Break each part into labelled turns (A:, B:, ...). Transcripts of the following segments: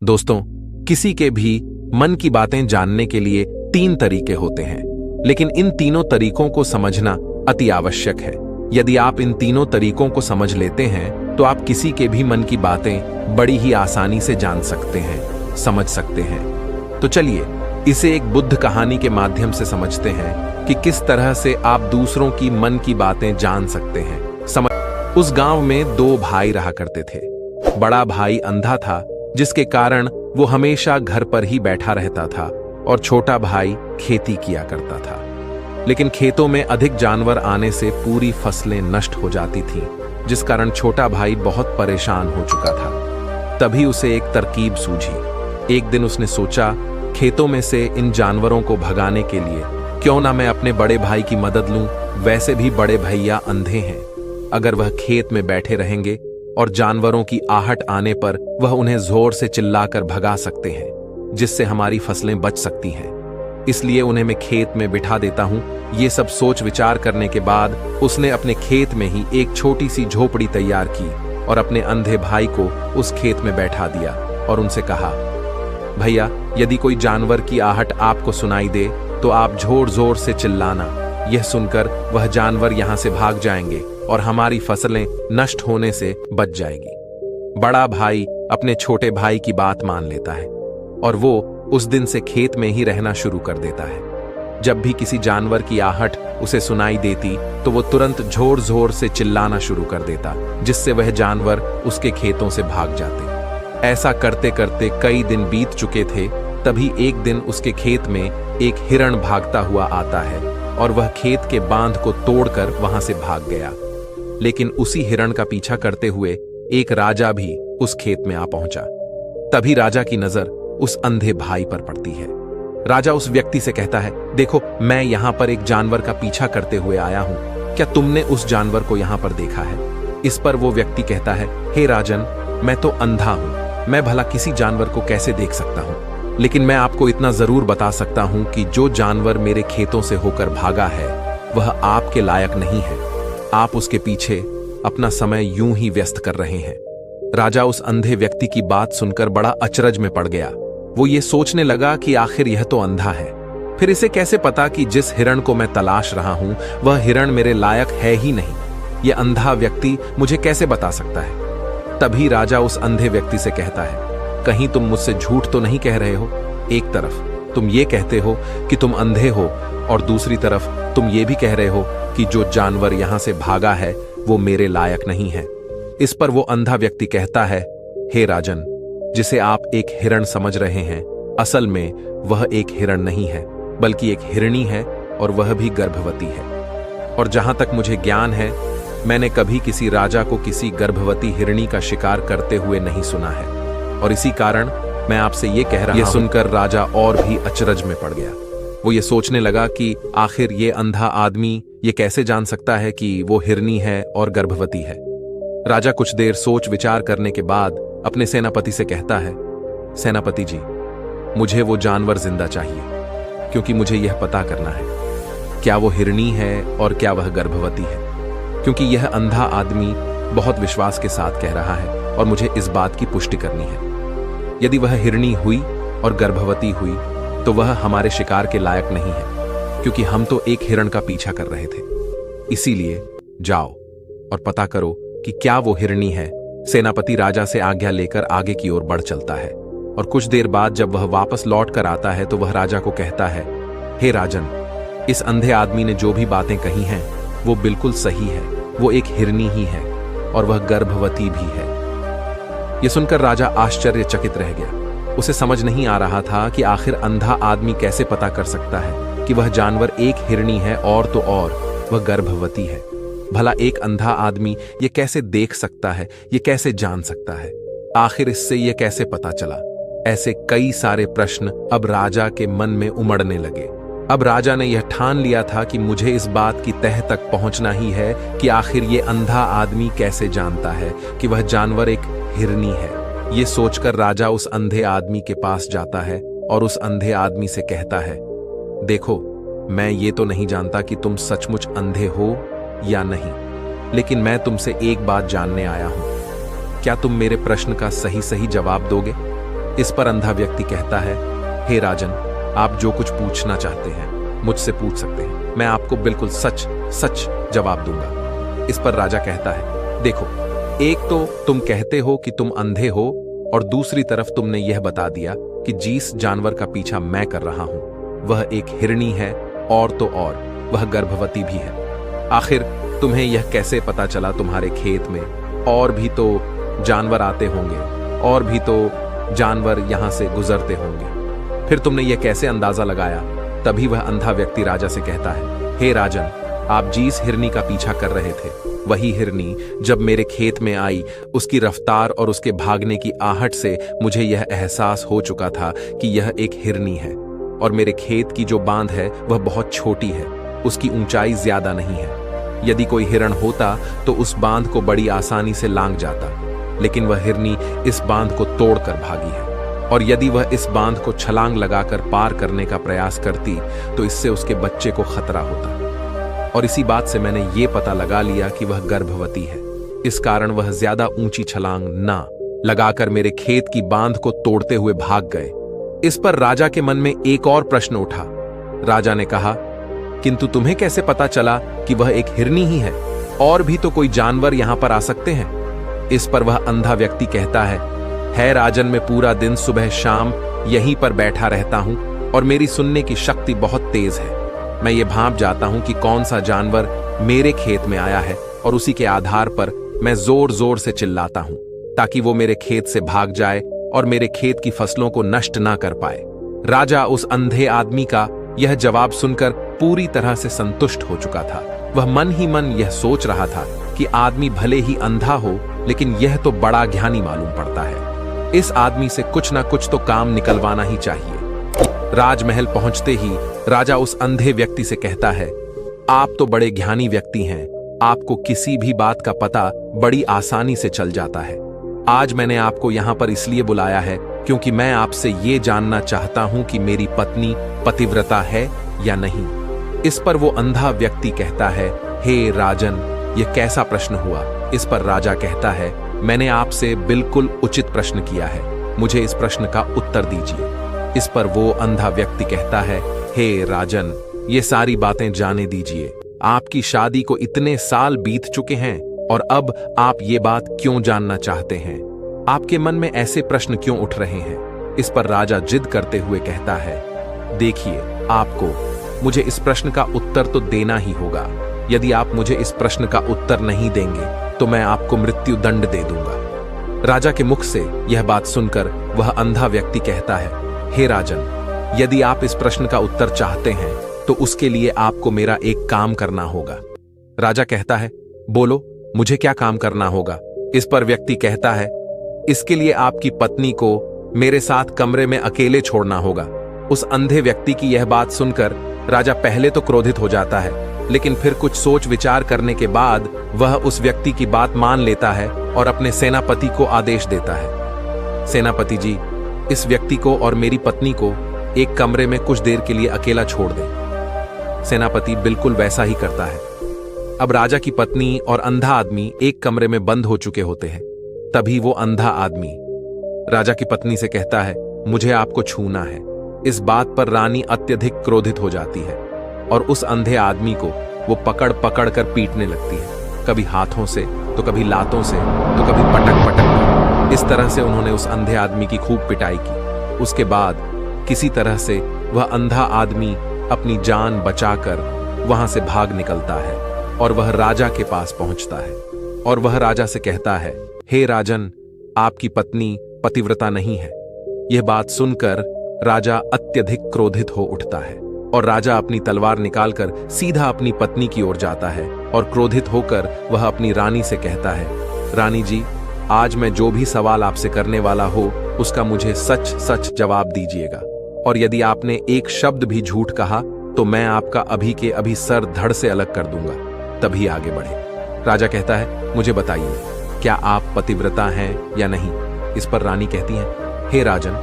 A: दोस्तों, किसी के भी मन की बातें जानने के लिए 3 तरीके होते हैं, लेकिन इन तीनों तरीकों को समझना अति आवश्यक है। यदि आप इन तीनों तरीकों को समझ लेते हैं तो आप किसी के भी मन की बातें बड़ी ही आसानी से जान सकते हैं, समझ सकते हैं। तो चलिए इसे एक बुद्ध कहानी के माध्यम से समझते हैं कि किस तरह से आप दूसरों की मन की बातें जान सकते हैं। उस गांव में 2 भाई रहा करते थे। बड़ा भाई अंधा था, जिसके कारण वो हमेशा घर पर ही बैठा रहता था, और छोटा भाई खेती किया करता था। लेकिन खेतों में अधिक जानवर आने से पूरी फसलें नष्ट हो जाती थीं, जिस कारण छोटा भाई बहुत परेशान हो चुका था। तभी उसे एक तरकीब सूझी। एक दिन उसने सोचा, खेतों में से इन जानवरों को भगाने के लिए क्यों ना मैं अपने बड़े भाई की मदद लूं। वैसे भी बड़े भैया अंधे हैं, अगर वह खेत में बैठे रहेंगे और जानवरों की आहट आने पर वह उन्हें जोर से चिल्लाकर भगा सकते हैं, जिससे हमारी फसलें बच सकती हैं। इसलिए उन्हें मैं खेत में बिठा देता हूं। ये सब सोच विचार करने के बाद उसने अपने खेत में ही एक छोटी सी झोपड़ी तैयार की और अपने अंधे भाई को उस खेत में बैठा दिया और उनसे कहा, भैया, यदि कोई जानवर की आहट आपको सुनाई दे तो आप जोर जोर से चिल्लाना। यह सुनकर वह जानवर यहां से भाग जाएंगे और हमारी फसलें नष्ट होने से बच जाएगी। बड़ा भाई अपने छोटे भाई की बात मान लेता है और वो उस दिन से खेत में ही रहना शुरू कर देता है। जब भी किसी जानवर की आहट उसे सुनाई देती तो वो तुरंत जोर जोर से चिल्लाना शुरू कर देता, जिससे वह जानवर उसके खेतों से भाग जाते। ऐसा करते करते कई दिन बीत चुके थे। तभी एक दिन उसके खेत में एक हिरण भागता हुआ आता है और वह खेत के बांध को तोड़कर वहां से भाग गया। लेकिन उसी हिरण का पीछा करते हुए एक राजा भी उस खेत में आ पहुंचा। तभी राजा की नजर उस अंधे भाई पर पड़ती है। राजा उस व्यक्ति से कहता है, देखो, मैं यहां पर एक जानवर का पीछा करते हुए आया हूं, क्या तुमने उस जानवर को यहां पर देखा है? इस पर वो व्यक्ति कहता है, हे राजन, मैं तो अंधा हूं, मैं भला किसी जानवर को कैसे देख सकता हूं? लेकिन मैं आपको इतना जरूर बता सकता हूं कि जो जानवर मेरे खेतों से होकर भागा है वह आपके लायक नहीं है। आप उसके पीछे अपना समय यूं ही व्यस्त कर रहे हैं। राजा उस अंधे व्यक्ति की बात सुनकर बड़ा अचरज में पड़ गया। वो ये सोचने लगा कि आखिर यह तो अंधा है, फिर इसे कैसे पता कि जिस हिरण को मैं तलाश रहा हूं वह हिरण मेरे लायक है ही नहीं? यह अंधा व्यक्ति मुझे कैसे बता सकता है? तभी राजा उस अंधे व्यक्ति से कहता है, कहीं तुम मुझसे झूठ तो नहीं कह रहे हो? एक तरफ तुम ये कहते हो कि तुम अंधे हो और दूसरी तरफ तुम ये भी कह रहे हो कि जो जानवर यहां से भागा है वो मेरे लायक नहीं है। इस पर वो अंधा व्यक्ति कहता है, हे राजन, जिसे आप एक हिरण समझ रहे हैं, असल में वह एक हिरण नहीं है, बल्कि एक हिरणी है, और वह भी गर्भवती है। और जहां तक मुझे ज्ञान है, मैंने कभी किसी राजा को किसी गर्भवती हिरणी का शिकार करते हुए नहीं सुना है, और इसी कारण मैं आपसे ये कह रहा हूं। ये सुनकर राजा और भी अचरज में पड़ गया। वो ये सोचने लगा कि आखिर ये अंधा आदमी ये कैसे जान सकता है कि वो हिरनी है और गर्भवती है। राजा कुछ देर सोच विचार करने के बाद अपने सेनापति से कहता है, सेनापति जी, मुझे वो जानवर जिंदा चाहिए, क्योंकि मुझे यह पता करना है क्या वो हिरनी है और क्या वह गर्भवती है, क्योंकि यह अंधा आदमी बहुत विश्वास के साथ कह रहा है और मुझे इस बात की पुष्टि करनी है। यदि वह हिरनी हुई और गर्भवती हुई तो वह हमारे शिकार के लायक नहीं है, क्योंकि हम तो एक हिरण का पीछा कर रहे थे। इसीलिए जाओ और पता करो कि क्या वो हिरनी है। सेनापति राजा से आज्ञा लेकर आगे की ओर बढ़ चलता है, और कुछ देर बाद जब वह वापस लौट कर आता है तो वह राजा को कहता है, हे राजन, इस अंधे आदमी ने जो भी बातें कही हैं वो बिल्कुल सही है। वो एक हिरनी ही है और वह गर्भवती भी है। यह सुनकर राजा आश्चर्यचकित रह गया। उसे समझ नहीं आ रहा था कि आखिर अंधा आदमी कैसे पता कर सकता है कि वह जानवर एक हिरनी है और तो और वह गर्भवती है। भला एक अंधा आदमी ये कैसे देख सकता है, ये कैसे जान सकता है? आखिर इससे ये कैसे पता चला? ऐसे कई सारे प्रश्न अब राजा के मन में उमड़ने लगे। अब राजा ने यह ठान लिया था कि मुझे इस बात की तह तक पहुंचना ही है कि आखिर ये अंधा आदमी कैसे जानता है कि वह जानवर एक हिरनी है। ये सोचकर राजा उस अंधे आदमी के पास जाता है और उस अंधे आदमी से कहता है, देखो, मैं ये तो नहीं जानता कि तुम सचमुच अंधे हो या नहीं, लेकिन मैं तुमसे एक बात जानने आया हूं। क्या तुम मेरे प्रश्न का सही सही जवाब दोगे? इस पर अंधा व्यक्ति कहता है, हे राजन, आप जो कुछ पूछना चाहते हैं मुझसे पूछ सकते हैं, मैं आपको बिल्कुल सच सच जवाब दूंगा। इस पर राजा कहता है, देखो, एक तो तुम कहते हो कि तुम अंधे हो और दूसरी तरफ तुमने यह बता दिया कि जिस जानवर का पीछा मैं कर रहा हूं वह एक हिरणी है, और तो और वह गर्भवती भी है। आखिर तुम्हें यह कैसे पता चला? तुम्हारे खेत में और भी तो जानवर आते होंगे, और भी तो जानवर यहां से गुजरते होंगे, फिर तुमने यह कैसे अंदाजा लगाया? तभी वह अंधा व्यक्ति राजा से कहता है, हे राजन, आप जिस हिरनी का पीछा कर रहे थे वही हिरनी जब मेरे खेत में आई, उसकी रफ्तार और उसके भागने की आहट से मुझे यह एहसास हो चुका था कि यह एक हिरनी है, और मेरे खेत की जो बांध है वह बहुत छोटी है, उसकी ऊंचाई ज्यादा नहीं है। यदि कोई हिरण होता तो उस बांध को बड़ी आसानी से लांघ जाता, लेकिन वह हिरनी इस बांध को तोड़कर भागी है, और यदि वह इस बांध को छलांग लगाकर पार करने का प्रयास करती तो इससे उसके बच्चे को खतरा होता। और इसी बात से मैंने ये पता लगा लिया कि वह गर्भवती है, इस कारण वह ज्यादा ऊंची छलांग ना लगाकर मेरे खेत की बांध को तोड़ते हुए भाग गए। इस पर राजा के मन में एक और प्रश्न उठा। राजा ने कहा, किंतु तुम्हें कैसे पता चला कि वह एक हिरनी ही है? और भी तो कोई जानवर यहां पर आ सकते हैं। इस पर वह अंधा व्यक्ति कहता है राजन, मैं पूरा दिन सुबह शाम यहीं पर बैठा रहता हूं और मेरी सुनने की शक्ति बहुत तेज है। मैं ये भांप जाता हूं कि कौन सा जानवर मेरे खेत में आया है, और उसी के आधार पर मैं जोर जोर से चिल्लाता हूं ताकि वो मेरे खेत से भाग जाए और मेरे खेत की फसलों को नष्ट ना कर पाए। राजा उस अंधे आदमी का यह जवाब सुनकर पूरी तरह से संतुष्ट हो चुका था। वह मन ही मन यह सोच रहा था कि आदमी भले ही अंधा हो, लेकिन यह तो बड़ा ज्ञानी मालूम पड़ता है। इस आदमी से कुछ ना कुछ तो काम निकलवाना ही चाहिए। राजमहल पहुंचते ही राजा उस अंधे व्यक्ति से कहता है, आप तो बड़े ज्ञानी व्यक्ति हैं, आपको किसी भी बात का पता बड़ी आसानी से चल जाता है। आज मैंने आपको यहां पर इसलिए बुलाया है क्योंकि मैं आपसे ये जानना चाहता हूं कि मेरी पत्नी पतिव्रता है या नहीं। इस पर वो अंधा व्यक्ति कहता है, हे राजन, यह कैसा प्रश्न हुआ? इस पर राजा कहता है, मैंने आपसे बिल्कुल उचित प्रश्न किया है, मुझे इस प्रश्न का उत्तर दीजिए। इस पर वो अंधा व्यक्ति कहता है, हे राजन, ये सारी बातें जाने दीजिए। आपकी शादी को इतने साल बीत चुके हैं और अब आप ये बात क्यों जानना चाहते हैं? आपके मन में ऐसे प्रश्न क्यों उठ रहे हैं? इस पर राजा जिद करते हुए कहता है, देखिए, आपको मुझे इस प्रश्न का उत्तर तो देना ही होगा। यदि आप मुझे इस प्रश्न का उत्तर नहीं देंगे तो मैं आपको मृत्यु दंड दे दूंगा। राजा के मुख से यह बात सुनकर वह अंधा व्यक्ति कहता है, हे राजन, यदि आप इस प्रश्न का उत्तर चाहते हैं तो उसके लिए आपको मेरा एक काम करना होगा। राजा कहता है, बोलो, मुझे क्या काम करना होगा? इस पर व्यक्ति कहता है, इसके लिए आपकी पत्नी को मेरे साथ कमरे में अकेले छोड़ना होगा। उस अंधे व्यक्ति की यह बात सुनकर राजा पहले तो क्रोधित हो जाता है, लेकिन फिर कुछ सोच विचार करने के बाद वह उस व्यक्ति की बात मान लेता है और अपने सेनापति को आदेश देता है, सेनापति जी, इस व्यक्ति को और मेरी पत्नी को एक कमरे में कुछ देर के लिए अकेला छोड़ दें। सेनापति बिल्कुल वैसा ही करता है। अब राजा की पत्नी और अंधा आदमी एक कमरे में बंद हो चुके होते हैं। तभी वो अंधा आदमी राजा की पत्नी से कहता है, मुझे आपको छूना है। इस बात पर रानी अत्यधिक क्रोधित हो जाती है और उस अंधे आदमी को वो पकड़ पकड़ कर पीटने लगती है, कभी हाथों से तो कभी लातों से तो कभी पटक पटक कर। इस तरह से उन्होंने उस अंधे आदमी की खूब पिटाई की। उसके बाद किसी तरह से वह अंधा आदमी अपनी जान बचाकर वहां से भाग निकलता है और वह राजा के पास पहुंचता है और वह राजा से कहता है, हे राजन, आपकी पत्नी पतिव्रता नहीं है। यह बात सुनकर राजा अत्यधिक क्रोधित हो उठता है और राजा अपनी तलवार निकालकर सीधा अपनी पत्नी की ओर जाता है और क्रोधित होकर वह अपनी रानी से कहता है, रानी जी, आज मैं जो भी सवाल आपसे करने वाला हो उसका मुझे सच सच जवाब दीजिएगा, और यदि आपने एक शब्द भी झूठ कहा तो मैं आपका अभी के अभी सर धड़ से अलग कर दूंगा, तभी आगे बढ़े। राजा कहता है, मुझे बताइए, क्या आप पतिव्रता हैं या नहीं? इस पर रानी कहती है, हे राजन,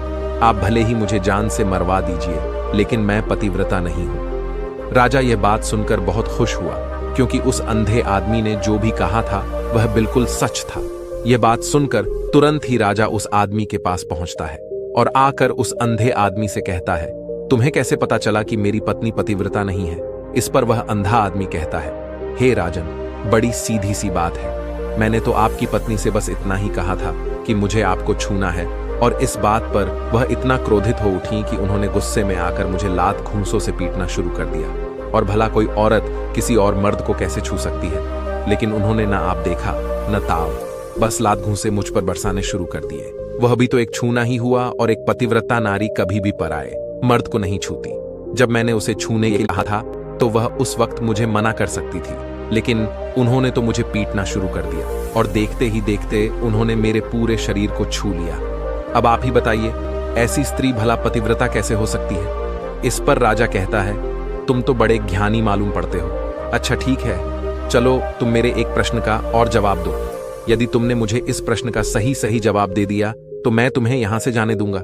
A: आप भले ही मुझे जान से मरवा दीजिए, लेकिन मैं पतिव्रता नहीं हूं। राजा यह बात सुनकर बहुत खुश हुआ, क्योंकि उस अंधे आदमी ने जो भी कहा था वह बिल्कुल सच था। यह बात सुनकर तुरंत ही राजा उस आदमी के पास पहुंचता है और आकर उस अंधे आदमी से कहता है, तुम्हें कैसे पता चला कि मेरी पत्नी पतिव्रता नहीं है? इस पर वह अंधा आदमी कहता है, हे राजन, बड़ी सीधी सी बात है। मैंने तो आपकी पत्नी से बस इतना ही कहा था कि मुझे आपको छूना है, और इस बात पर वह इतना क्रोधित हो उठी कि उन्होंने गुस्से में आकर मुझे लात घूंसों से पीटना शुरू कर दिया। और भला कोई औरत किसी और मर्द को कैसे छू सकती है? लेकिन उन्होंने ना आप देखा न ताव, बस लात घूंसे मुझ पर बरसाने शुरू कर दिए। वह भी तो एक छूना ही हुआ, और एक पतिव्रता नारी कभी भी पराए मर्द को नहीं छूती। जब मैंने उसे छूने के लिए कहा था तो वह उस वक्त मुझे मना कर सकती थी, लेकिन उन्होंने तो मुझे पीटना शुरू कर दिया, और देखते ही देखते उन्होंने मेरे पूरे शरीर को छू लिया। अब आप ही बताइए, ऐसी स्त्री भला पतिव्रता कैसे हो सकती है? इस पर राजा कहता है, तुम तो बड़े ज्ञानी मालूम पड़ते हो। अच्छा ठीक है, चलो तुम मेरे एक प्रश्न का और जवाब दो। यदि तुमने मुझे इस प्रश्न का सही सही जवाब दे दिया तो मैं तुम्हें यहां से जाने दूंगा।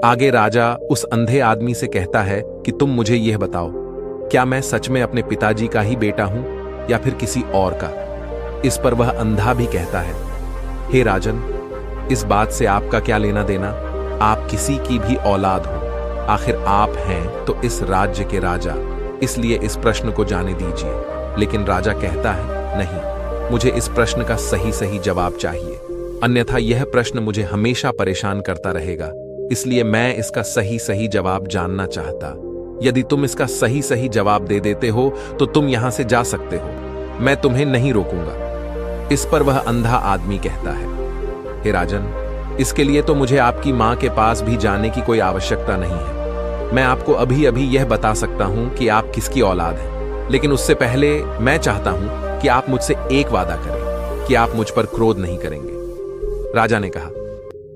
A: आगे राजा उस अंधे आदमी से कहता है कि तुम मुझे यह बताओ, क्या मैं सच में अपने पिताजी का ही बेटा हूं या फिर किसी और का? इस पर वह अंधा भी कहता है, हे राजन, इस बात से आपका क्या लेना देना? आप किसी की भी औलाद हो, आखिर आप हैं तो इस राज्य के राजा, इसलिए इस प्रश्न को जाने दीजिए। लेकिन राजा कहता है, नहीं, मुझे इस प्रश्न का सही सही जवाब चाहिए, अन्यथा यह प्रश्न मुझे हमेशा परेशान करता रहेगा, इसलिए मैं इसका सही सही जवाब जानना चाहता। यदि तुम इसका सही सही जवाब दे देते हो तो तुम यहां से जा सकते हो, मैं तुम्हें नहीं रोकूंगा। इस पर वह अंधा आदमी कहता है, हे राजन, इसके लिए तो मुझे आपकी मां के पास भी जाने की कोई आवश्यकता नहीं है। मैं आपको अभी अभी यह बता सकता हूं कि आप किसकी औलाद हैं, लेकिन उससे पहले मैं चाहता हूं कि आप मुझसे एक वादा करें कि आप मुझ पर क्रोध नहीं करेंगे। राजा ने कहा,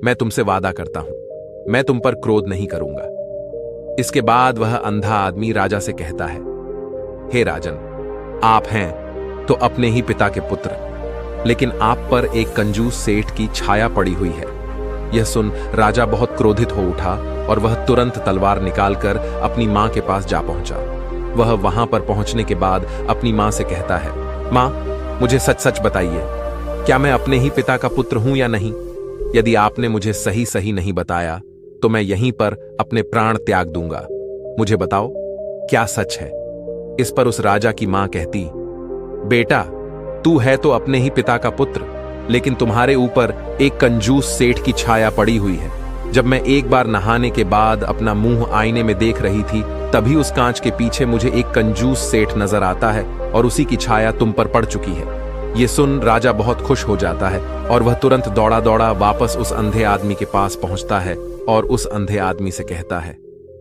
A: मैं तुमसे वादा करता हूं, मैं तुम पर क्रोध नहीं करूंगा। इसके बाद वह अंधा आदमी राजा से कहता है, हे राजन, आप हैं तो अपने ही पिता के पुत्र, लेकिन आप पर एक कंजूस सेठ की छाया पड़ी हुई है। यह सुन राजा बहुत क्रोधित हो उठा और वह तुरंत तलवार निकालकर अपनी मां के पास जा पहुंचा। वह वहां पर पहुंचने के बाद अपनी मां से कहता है, मां, मुझे सच सच बताइए, क्या मैं अपने ही पिता का पुत्र हूं या नहीं? यदि आपने मुझे सही सही नहीं बताया तो मैं यहीं पर अपने प्राण त्याग दूंगा। मुझे बताओ, क्या सच है? इस पर उस राजा की मां कहती, बेटा, तू है तो अपने ही पिता का पुत्र, लेकिन तुम्हारे ऊपर एक कंजूस सेठ की छाया पड़ी हुई है। जब मैं एक बार नहाने के बाद अपना मुंह आईने में देख रही थी, तभी उस कांच के पीछे मुझे एक कंजूस सेठ नजर आता है और उसी की छाया तुम पर पड़ चुकी है। ये सुन राजा बहुत खुश हो जाता है और वह तुरंत दौड़ा दौड़ा वापस उस अंधे आदमी के पास पहुंचता है और उस अंधे आदमी से कहता है,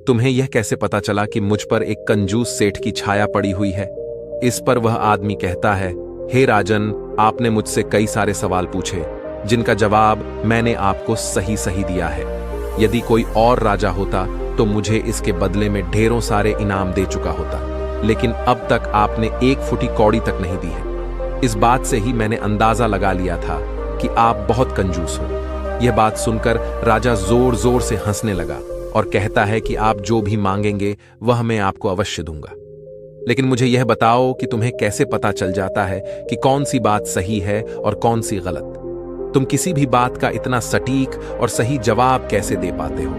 A: तुम्हें यह कैसे पता चला कि मुझ पर एक कंजूस सेठ की छाया पड़ी हुई है? इस पर वह आदमी कहता है, हे राजन, आपने मुझसे कई सारे सवाल पूछे जिनका जवाब मैंने आपको सही सही दिया है। यदि कोई और राजा होता तो मुझे इसके बदले में ढेरों सारे इनाम दे चुका होता, लेकिन अब तक आपने एक फुटी कौड़ी तक नहीं दी है। इस बात से ही मैंने अंदाजा लगा लिया था कि आप बहुत कंजूस हो। यह बात सुनकर राजा जोर जोर से हंसने लगा और कहता है कि आप जो भी मांगेंगे वह मैं आपको अवश्य दूंगा। लेकिन मुझे यह बताओ कि तुम्हें कैसे पता चल जाता है कि कौन सी बात सही है और कौन सी गलत? तुम किसी भी बात का इतना सटीक और सही जवाब कैसे दे पाते हो?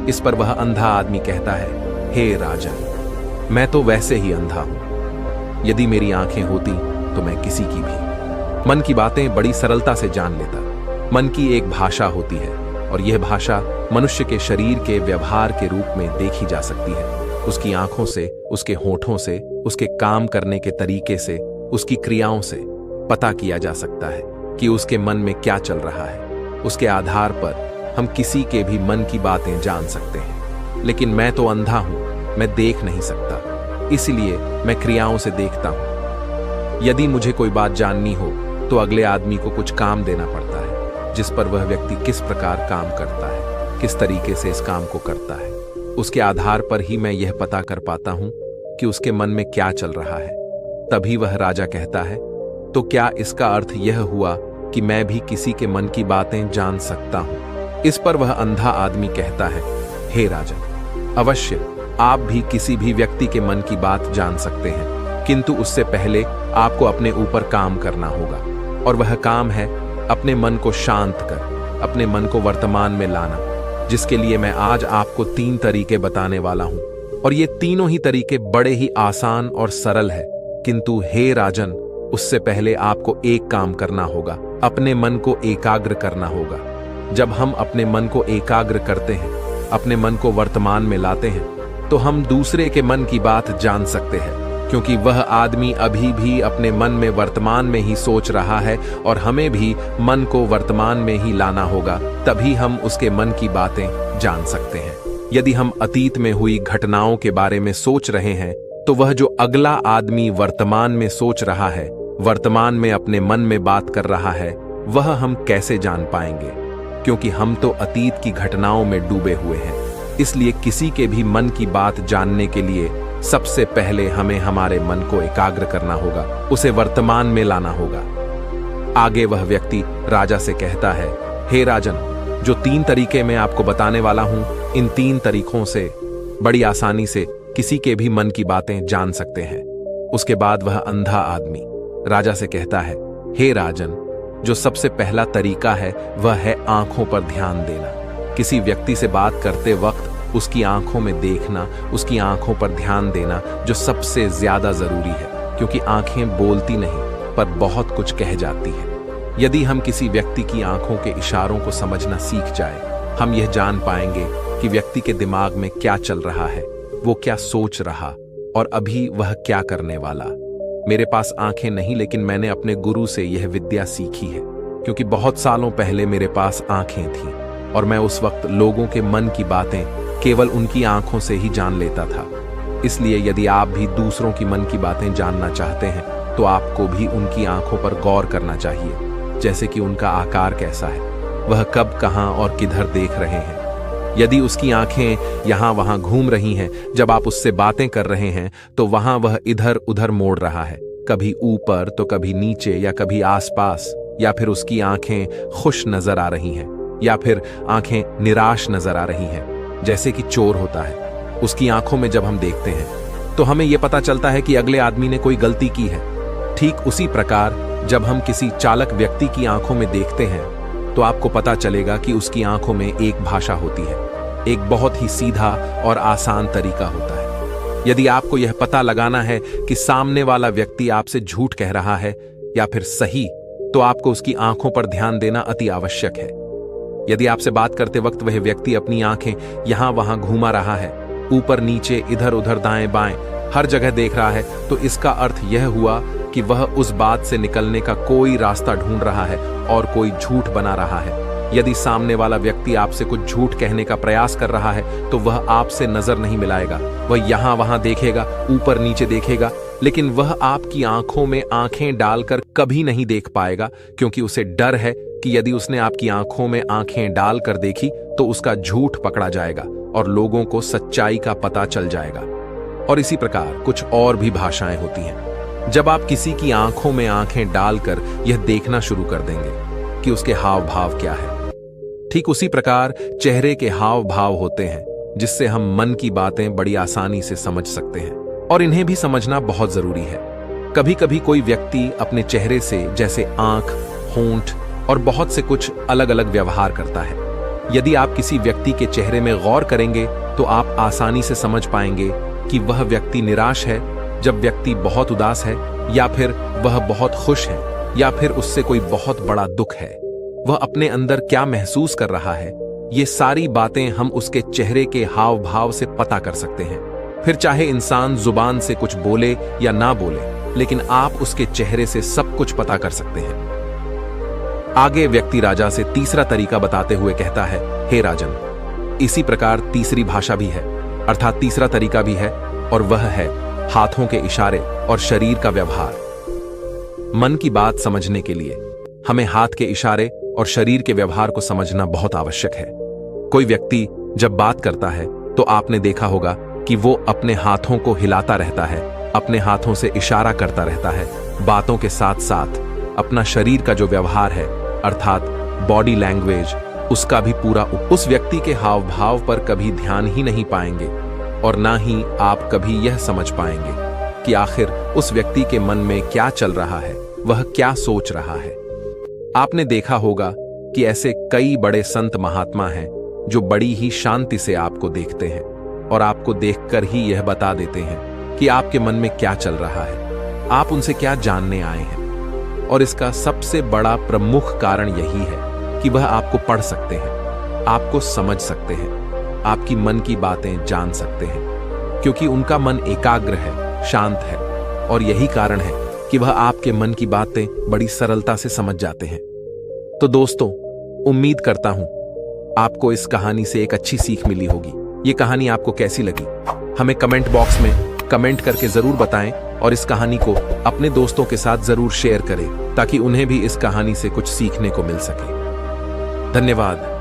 A: इस पर वह अंधा आदमी कहता है, हे राजन, मैं तो वैसे ही अंधा हूं। यदि मेरी आंखें होती तो मैं किसी की भी मन की बातें बड़ी सरलता से जान लेता। मन की एक भाषा होती है और यह भाषा मनुष्य के शरीर के व्यवहार के रूप में देखी जा सकती है। उसकी आंखों से, उसके होठों से, उसके काम करने के तरीके से, उसकी क्रियाओं से पता किया जा सकता है कि उसके मन में क्या चल रहा है। उसके आधार पर हम किसी के भी मन की बातें जान सकते हैं। लेकिन मैं तो अंधा हूं, मैं देख नहीं सकता, इसलिए मैं क्रियाओं से देखता हूं। यदि मुझे कोई बात जाननी हो तो अगले आदमी को कुछ काम देना पड़ता है, जिस पर वह व्यक्ति किस प्रकार काम करता है, किस तरीके से इस काम को करता है, उसके आधार पर ही मैं यह पता कर पाता हूं कि उसके मन में क्या चल रहा है। तभी वह राजा कहता है, तो क्या इसका अर्थ यह हुआ कि मैं भी किसी के मन की बातें जान सकता हूं? इस पर वह अंधा आदमी कहता है, हे राजन, अवश्य आप भी किसी भी व्यक्ति के मन की बात जान सकते हैं, किंतु उससे पहले आपको अपने ऊपर काम करना होगा, और वह काम है अपने मन को शांत कर अपने मन को वर्तमान में लाना। जिसके लिए मैं आज आपको 3 तरीके बताने वाला हूं। और ये तीनों ही तरीके बड़े ही आसान और सरल है। किंतु हे राजन, उससे पहले आपको एक काम करना होगा, अपने मन को एकाग्र करना होगा। जब हम अपने मन को एकाग्र करते हैं, अपने मन को वर्तमान में लाते हैं, तो हम दूसरे के मन की बात जान सकते हैं, क्योंकि वह आदमी अभी भी अपने मन में वर्तमान में ही सोच रहा है और हमें भी मन को वर्तमान में ही लाना होगा, तभी हम उसके मन की बातें जान सकते हैं। यदि हम अतीत में हुई घटनाओं के बारे में सोच रहे हैं, तो वह जो अगला आदमी वर्तमान में सोच रहा है, वर्तमान में अपने मन में बात कर रहा है, वह हम कैसे जान पाएंगे? क्योंकि हम तो अतीत की घटनाओं में डूबे हुए हैं। इसलिए किसी के भी मन की बात जानने के लिए सबसे पहले हमें हमारे मन को एकाग्र करना होगा, उसे वर्तमान में लाना होगा। आगे वह व्यक्ति राजा से कहता है, हे राजन, जो 3 तरीके मैं आपको बताने वाला हूं, इन 3 तरीकों से बड़ी आसानी से किसी के भी मन की बातें जान सकते हैं। उसके बाद वह अंधा आदमी राजा से कहता है, हे राजन, जो सबसे पहला तरीका है वह है आंखों पर ध्यान देना। किसी व्यक्ति से बात करते वक्त उसकी आंखों में देखना, उसकी आंखों पर ध्यान देना जो सबसे ज्यादा जरूरी है, क्योंकि आंखें बोलती नहीं पर बहुत कुछ कह जाती है। यदि हम किसी व्यक्ति की आंखों के इशारों को समझना सीख जाए, हम यह जान पाएंगे कि व्यक्ति के दिमाग में क्या चल रहा है, वो क्या सोच रहा और अभी वह क्या करने वाला। मेरे पास आंखें नहीं, लेकिन मैंने अपने गुरु से यह विद्या सीखी है, क्योंकि बहुत सालों पहले मेरे पास आंखें थीं और मैं उस वक्त लोगों के मन की बातें केवल उनकी आंखों से ही जान लेता था। इसलिए यदि आप भी दूसरों की मन की बातें जानना चाहते हैं, तो आपको भी उनकी आंखों पर गौर करना चाहिए, जैसे कि उनका आकार कैसा है, वह कब, कहां और किधर देख रहे हैं। यदि उसकी आंखें यहां वहां घूम रही हैं, जब आप उससे बातें कर रहे हैं, तो वहां वह इधर उधर मोड़ रहा है, कभी ऊपर तो कभी नीचे या कभी आसपास, या फिर उसकी आंखें खुश नजर आ रही हैं या फिर आंखें निराश नजर आ रही हैं, जैसे कि चोर होता है। उसकी आंखों में जब हम देखते हैं तो हमें यह पता चलता है कि अगले आदमी ने कोई गलती की है। ठीक उसी प्रकार जब हम किसी चालक व्यक्ति की आंखों में देखते हैं, तो आपको पता चलेगा कि उसकी आंखों में एक भाषा होती है, एक बहुत ही सीधा और आसान तरीका होता है। यदि आपको यह पता लगाना है कि सामने वाला व्यक्ति आपसे झूठ कह रहा है या फिर सही, तो आपको उसकी आंखों पर ध्यान देना अति आवश्यक है। यदि आपसे बात करते वक्त वह व्यक्ति अपनी आंखें यहां वहां घुमा रहा है, ऊपर नीचे इधर उधर दाएं बाएं हर जगह देख रहा है, तो इसका अर्थ यह हुआ कि वह उस बात से निकलने का कोई रास्ता ढूंढ रहा है और कोई झूठ बना रहा है। यदि सामने वाला व्यक्ति आपसे कुछ झूठ कहने का प्रयास कर रहा है, तो वह आपसे नजर नहीं मिलाएगा, वह यहां वहां देखेगा, ऊपर नीचे देखेगा, लेकिन वह आपकी आंखों में आंखें डालकर कभी नहीं देख पाएगा, क्योंकि उसे डर है कि यदि उसने आपकी आंखों में आंखें डालकर देखी तो उसका झूठ पकड़ा जाएगा और लोगों को सच्चाई का पता चल जाएगा। और इसी प्रकार कुछ और भी भाषाएं होती हैं। जब आप किसी की आंखों में आंखें डालकर यह देखना शुरू कर देंगे कि उसके हाव भाव क्या है, ठीक उसी प्रकार चेहरे के हाव भाव होते हैं, जिससे हम मन की बातें बड़ी आसानी से समझ सकते हैं, और इन्हें भी समझना बहुत जरूरी है। कभी कभी कोई व्यक्ति अपने चेहरे से, जैसे आंख, होंठ और बहुत से कुछ अलग अलग व्यवहार करता है। यदि आप किसी व्यक्ति के चेहरे में गौर करेंगे, तो आप आसानी से समझ पाएंगे कि वह व्यक्ति निराश है, जब व्यक्ति बहुत उदास है, या फिर वह बहुत खुश है, या फिर उससे कोई बहुत बड़ा दुख है। वह अपने अंदर क्या महसूस कर रहा है, ये सारी बातें हम उसके चेहरे के हाव भाव से पता कर सकते हैं। फिर चाहे इंसान जुबान से कुछ बोले या ना बोले, लेकिन आप उसके चेहरे से सब कुछ पता कर सकते हैं। आगे व्यक्ति राजा से तीसरा तरीका बताते हुए कहता है, हे राजन, इसी प्रकार तीसरी भाषा भी है, अर्थात तीसरा तरीका भी है, और वह है हाथों के इशारे और शरीर का व्यवहार। मन की बात समझने के लिए हमें हाथ के इशारे और शरीर के व्यवहार को समझना बहुत आवश्यक है। कोई व्यक्ति जब बात करता है, तो आपने देखा होगा कि वो अपने हाथों को हिलाता रहता है, अपने हाथों से इशारा करता रहता है। बातों के साथ साथ अपना शरीर का जो व्यवहार है, अर्थात बॉडी लैंग्वेज, उसका भी पूरा उस व्यक्ति के हाव भाव पर कभी ध्यान ही नहीं पाएंगे, और ना ही आप कभी यह समझ पाएंगे कि आखिर उस व्यक्ति के मन में क्या चल रहा है, वह क्या सोच रहा है। आपने देखा होगा कि ऐसे कई बड़े संत महात्मा हैं जो बड़ी ही शांति से आपको देखते हैं और आपको देखकर ही यह बता देते हैं कि आपके मन में क्या चल रहा है, आप उनसे क्या जानने आए हैं। और इसका सबसे बड़ा प्रमुख कारण यही है कि वह आपको पढ़ सकते हैं, आपको समझ सकते हैं, आपकी मन की बातें जान सकते हैं, क्योंकि उनका मन एकाग्र है, शांत है, और यही कारण है कि वह आपके मन की बातें बड़ी सरलता से समझ जाते हैं। तो दोस्तों, उम्मीद करता हूं आपको इस कहानी से एक अच्छी सीख मिली होगी। ये कहानी आपको कैसी लगी हमें कमेंट बॉक्स में कमेंट करके जरूर बताएं, और इस कहानी को अपने दोस्तों के साथ जरूर शेयर करें ताकि उन्हें भी इस कहानी से कुछ सीखने को मिल सके। धन्यवाद।